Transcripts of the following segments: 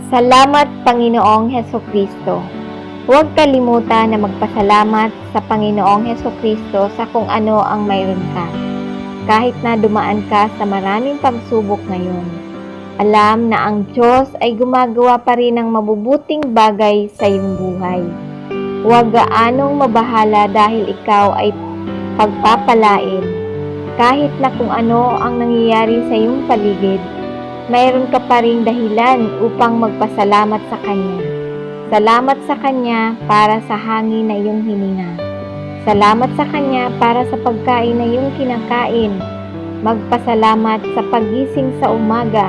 Salamat, Panginoong Hesukristo. Huwag kalimutan na magpasalamat sa Panginoong Hesukristo sa kung ano ang mayroon ka. Kahit na dumaan ka sa maraming pagsubok ngayon, alam na ang Diyos ay gumagawa pa rin ng mabubuting bagay sa iyong buhay. Huwag gaanong mabahala dahil ikaw ay pagpapalain. Kahit na kung ano ang nangyayari sa iyong paligid, mayroon ka pa ring dahilan upang magpasalamat sa Kanya. Salamat sa Kanya para sa hangin na iyong hininga. Salamat sa Kanya para sa pagkain na iyong kinakain. Magpasalamat sa paggising sa umaga.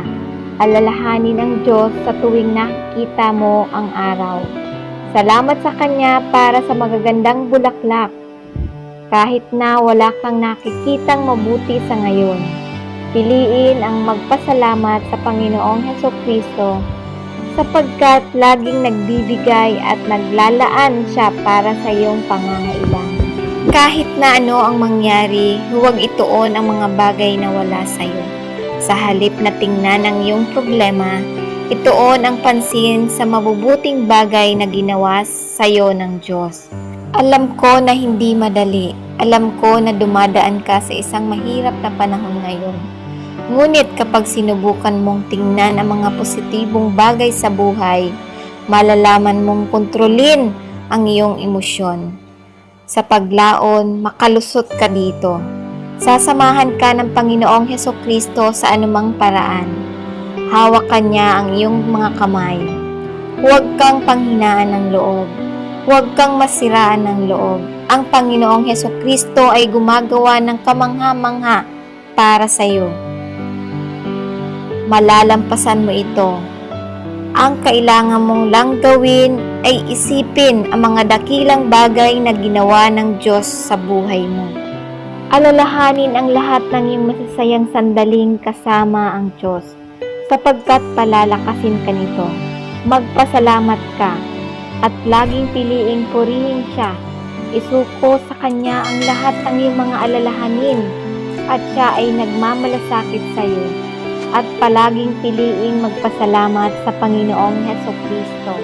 Alalahanin ang Diyos sa tuwing nakikita mo ang araw. Salamat sa Kanya para sa magagandang bulaklak. Kahit na wala kang nakikitang mabuti sa ngayon, piliin ang magpasalamat sa Panginoong Hesukristo sapagkat laging nagbibigay at naglalaan siya para sa iyong pangangailangan. Kahit na ano ang mangyari, huwag ituon ang mga bagay na wala sa iyo. Sa halip na tingnan ang iyong problema, ituon ang pansin sa mabubuting bagay na ginawa sa iyo ng Diyos. Alam ko na hindi madali. Alam ko na dumadaan ka sa isang mahirap na panahon ngayon. Ngunit kapag sinubukan mong tingnan ang mga positibong bagay sa buhay, malalaman mong kontrolin ang iyong emosyon. Sa paglaon, makalusot ka dito. Sasamahan ka ng Panginoong Hesukristo sa anumang paraan. Hawakan niya ang iyong mga kamay. Huwag kang panghinaan ng loob. Huwag kang masiraan ng loob. Ang Panginoong Hesukristo ay gumagawa ng kamangha-mangha para sa iyo. Malalampasan mo ito. Ang kailangan mong lang gawin ay isipin ang mga dakilang bagay na ginawa ng Diyos sa buhay mo. Alalahanin ang lahat ng iyong masasayang sandaling kasama ang Diyos, sapagkat palalakasin ka nito. Magpasalamat ka at laging piliing purihin siya. Isuko sa Kanya ang lahat ng iyong mga alalahanin at siya ay nagmamalasakit sa iyo. At palaging piliing magpasalamat sa Panginoong Hesukristo.